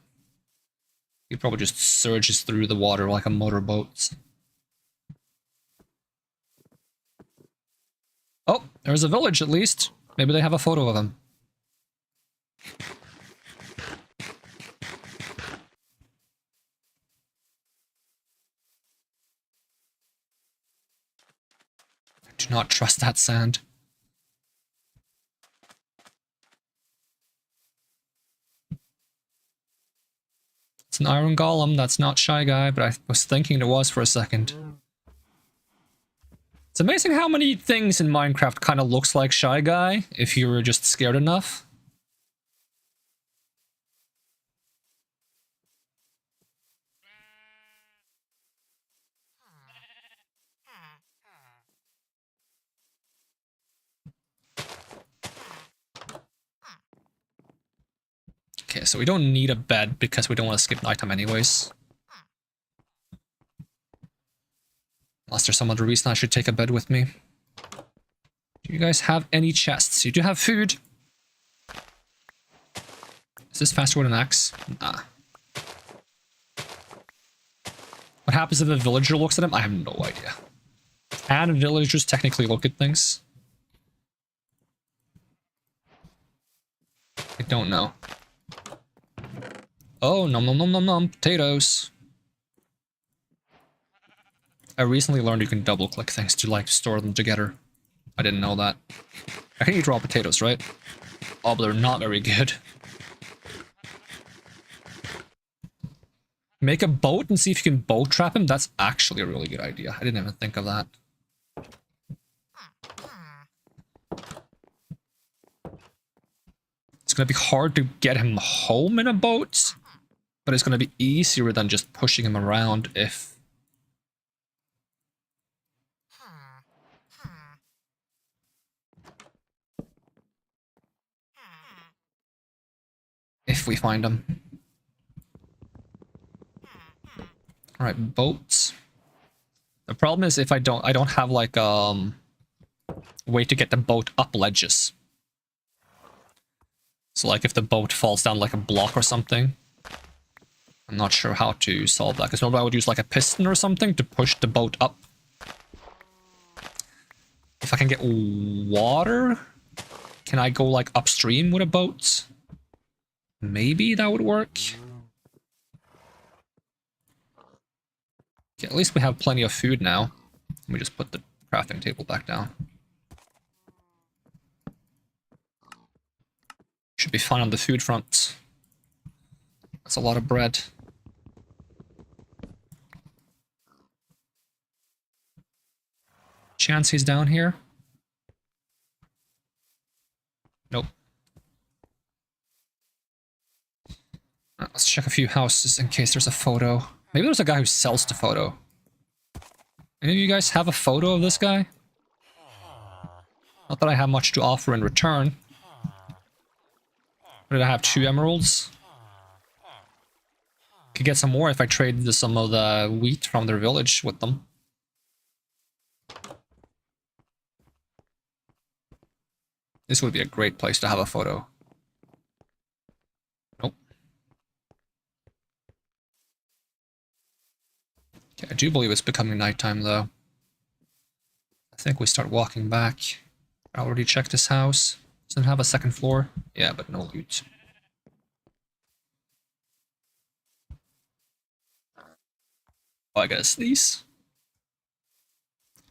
He probably just surges through the water like a motorboat. Oh, there's a village at least. Maybe they have a photo of him. I do not trust that sand. It's an iron golem, that's not Shy Guy, but I was thinking it was for a second. It's amazing how many things in Minecraft kind of looks like Shy Guy, if you were just scared enough. Okay, so we don't need a bed because we don't want to skip nighttime anyways. Unless there's some other reason I should take a bed with me. Do you guys have any chests? You do have food. Is this faster with an axe? Nah. What happens if a villager looks at him? I have no idea. Can villagers technically look at things? I don't know. Oh, nom nom nom nom nom, potatoes. I recently learned you can double click things to like store them together. I didn't know that. I can eat raw potatoes, right? Oh, but they're not very good. Make a boat and see if you can boat trap him? That's actually a really good idea. I didn't even think of that. It's gonna be hard to get him home in a boat, but it's gonna be easier than just pushing him around if... if we find him. Alright, boats. The problem is if I don't have like way to get the boat up ledges. So like if the boat falls down like a block or something, I'm not sure how to solve that, because normally I would use like a piston or something to push the boat up. If I can get water, can I go like upstream with a boat? Maybe that would work. Okay, at least we have plenty of food now. Let me just put the crafting table back down. Should be fine on the food front. That's a lot of bread. Chance he's down here? Nope. Let's check a few houses in case there's a photo. Maybe there's a guy who sells the photo. Any of you guys have a photo of this guy? Not that I have much to offer in return. Did I have 2 emeralds? Could get some more if I traded some of the wheat from their village with them. This would be a great place to have a photo. Nope. Okay, I do believe it's becoming nighttime though. I think we start walking back. I already checked this house. Doesn't have a second floor. Yeah, but no loot. Oh, I gotta sneeze.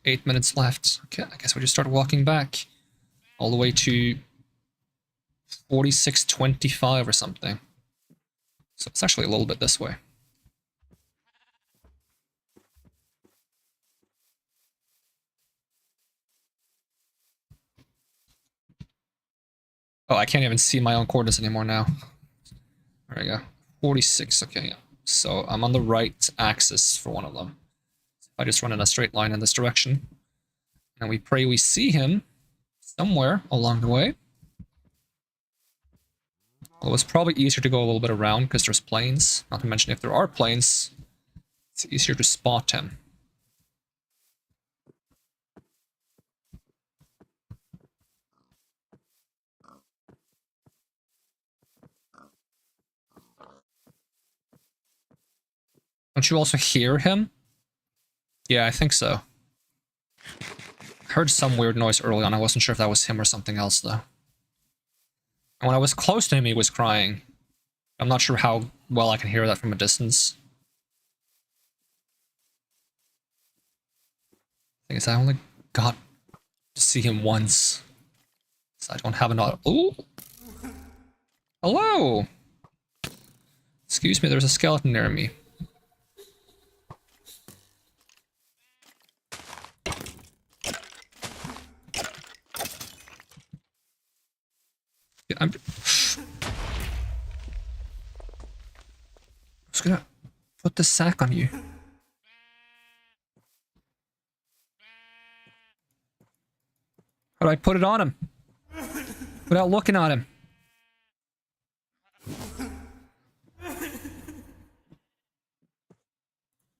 8 minutes left. Okay, I guess we just start walking back. All the way to 46:25 or something. So it's actually a little bit this way. Oh, I can't even see my own coordinates anymore now. There we go. 46, okay, yeah. So I'm on the right axis for one of them. I just run in a straight line in this direction. And we pray we see him somewhere along the way. Well, it's probably easier to go a little bit around because there's planes. Not to mention if there are planes, it's easier to spot him. Don't you also hear him? Yeah, I think so. I heard some weird noise early on. I wasn't sure if that was him or something else, though. And when I was close to him, he was crying. I'm not sure how well I can hear that from a distance. Thing is, I only got to see him once. So I don't have an auto. Ooh! Hello! Excuse me, there's a skeleton near me. Yeah, I'm just gonna put the sack on you. How do I put it on him? Without looking at him.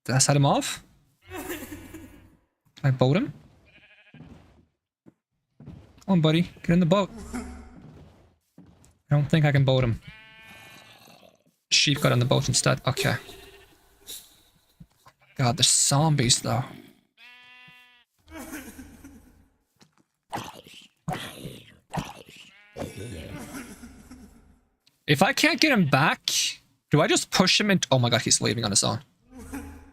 Did I set him off? Can I boat him? Come on, buddy. Get in the boat. I don't think I can boat him. Sheep got on the boat instead. Okay. God, the zombies, though. If I can't get him back, do I just push him into... Oh my god, he's leaving on his own.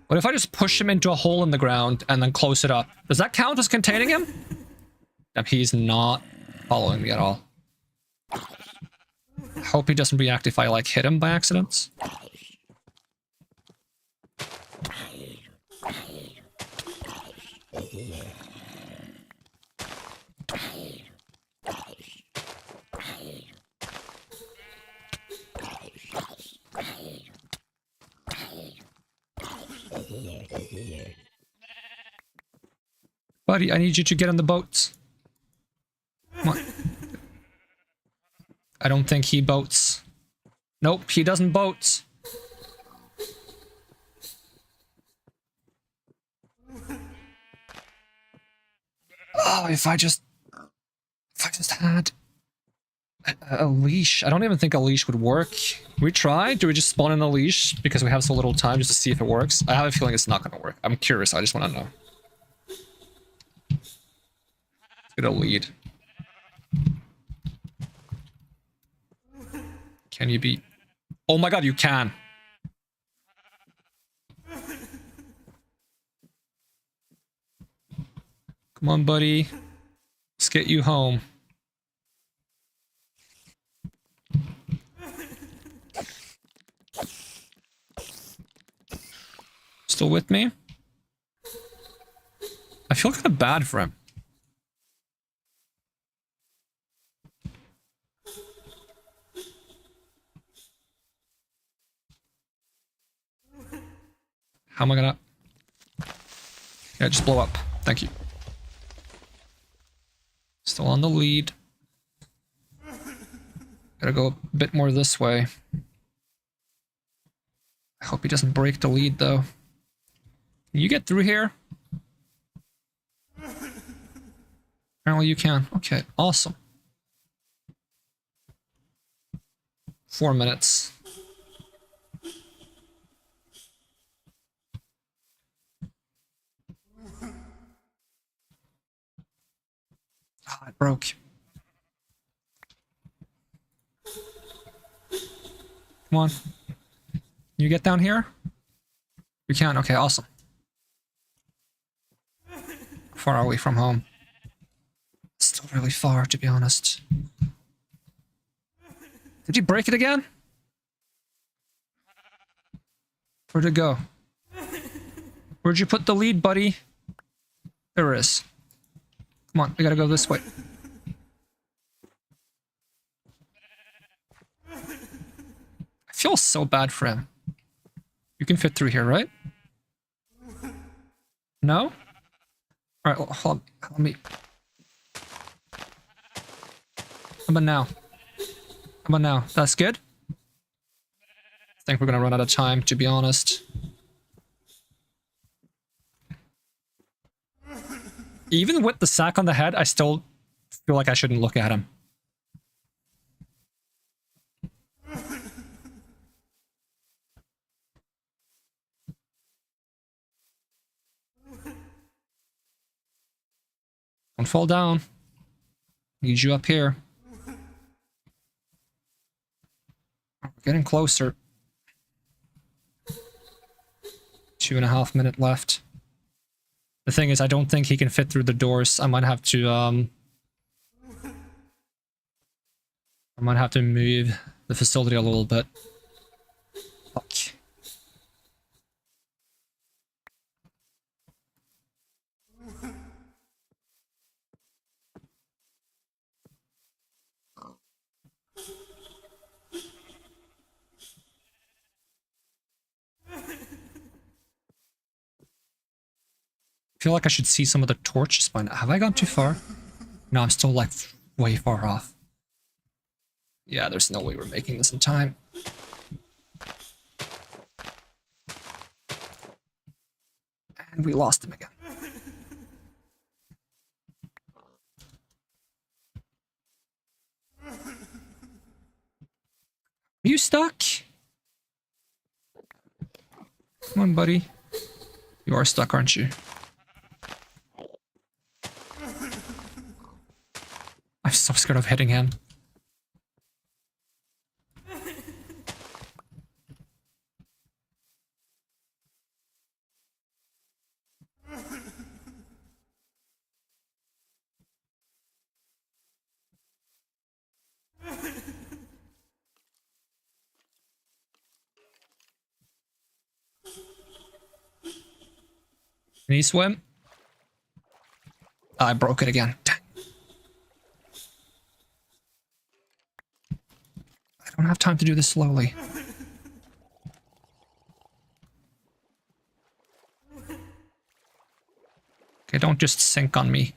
What if I just push him into a hole in the ground and then close it up? Does that count as containing him? He's not following me at all. I hope he doesn't react if I, like, hit him by accident. Buddy, I need you to get on the boat. Come on. I don't think he boats. Nope, he doesn't boat. Oh, if I just had a leash. I don't even think a leash would work. We try? Do we just spawn in a leash because we have so little time just to see if it works? I have a feeling it's not going to work. I'm curious. I just want to know. Let's get a lead. Can you be... Oh my god, you can. Come on, buddy. Let's get you home. Still with me? I feel kind of bad for him. How am I gonna... Yeah, just blow up. Thank you. Still on the lead. Gotta go a bit more this way. I hope he doesn't break the lead, though. Can you get through here? Apparently you can. Okay, awesome. 4 minutes. Ah, it broke. Come on. You get down here? You can? Okay, awesome. How far are we from home? Still really far, to be honest. Did you break it again? Where'd it go? Where'd you put the lead, buddy? There it is. Come on, we gotta go this way. I feel so bad for him. You can fit through here, right? No? Alright, well, hold on. Let me... How about now? How about now? That's good? I think we're gonna run out of time, to be honest. Even with the sack on the head, I still feel like I shouldn't look at him. Don't fall down. Need you up here. We're getting closer. 2.5 minutes left. The thing is, I don't think he can fit through the doors. I might have to move the facility a little bit. Fuck. I feel like I should see some of the torches by now. Have I gone too far? No, I'm still like way far off. Yeah, there's no way we're making this in time. And we lost him again. Are you stuck? Come on, buddy. You are stuck, aren't you? I'm so scared of hitting him. Can you swim? I broke it again. Dang. I don't have time to do this slowly. Okay, don't just sink on me.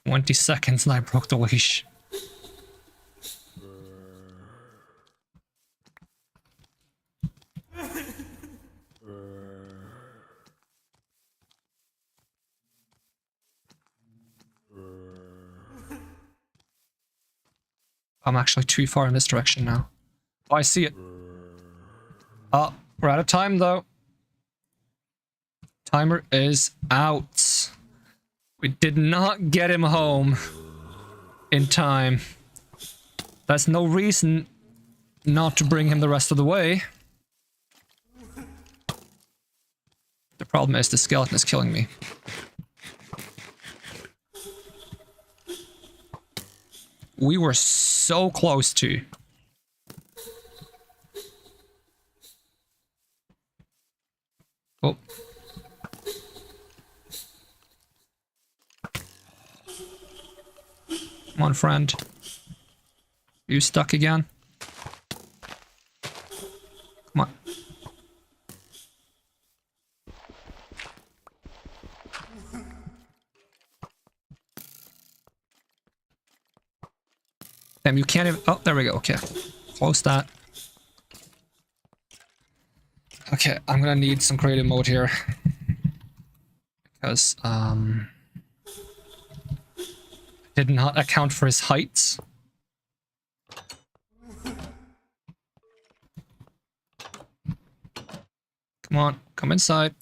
"20 seconds and I broke the leash." I'm actually too far in this direction now. Oh, I see it. Oh, we're out of time though. Timer is out. We did not get him home in time. That's no reason not to bring him the rest of the way. The problem is the skeleton is killing me. We were so close to. Oh. Come on, friend. You stuck again? Come on. Damn, you can't even... Oh, there we go. Okay. Close that. Okay, I'm gonna need some creative mode here. Because, did not account for his height. Come on, come inside.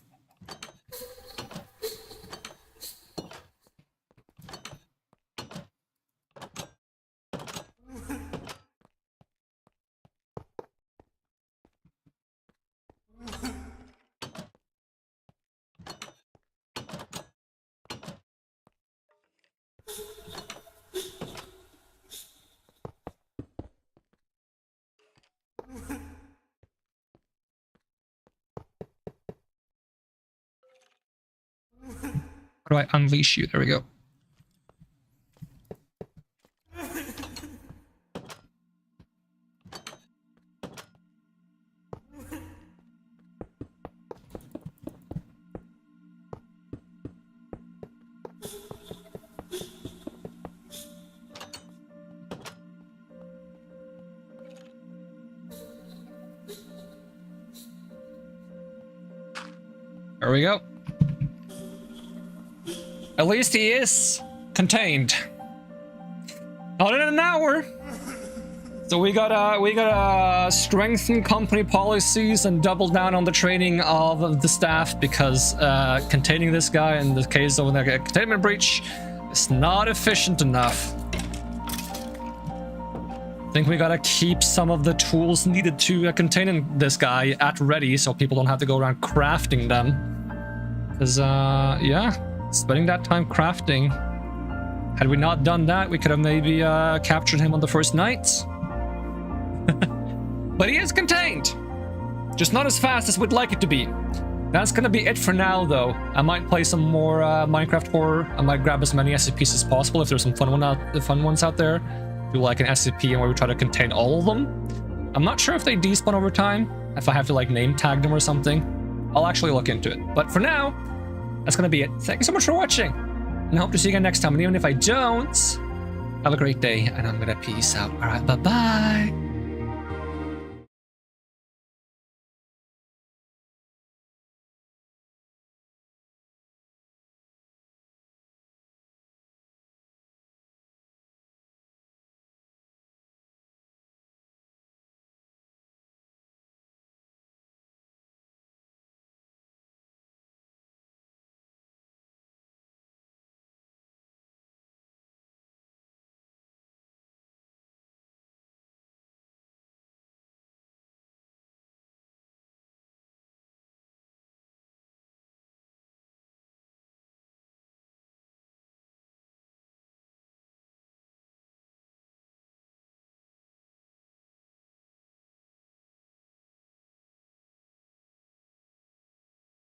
How do I unleash you? There we go. There we go. At least he is contained. Not in an hour. So we gotta strengthen company policies and double down on the training of the staff, because containing this guy in the case of a containment breach is not efficient enough. I think we gotta keep some of the tools needed to contain this guy at ready, so people don't have to go around crafting them. Because, yeah, spending that time crafting. Had we not done that, we could have maybe captured him on the first night. But he is contained. Just not as fast as we'd like it to be. That's gonna be it for now, though. I might play some more Minecraft horror. I might grab as many SCPs as possible if there's some fun ones out there. Do like an SCP and where we try to contain all of them. I'm not sure if they despawn over time, if I have to like name tag them or something. I'll actually look into it. But for now, that's gonna be it. Thank you so much for watching, and I hope to see you again next time. And even if I don't, have a great day, and I'm gonna peace out. All right, bye-bye.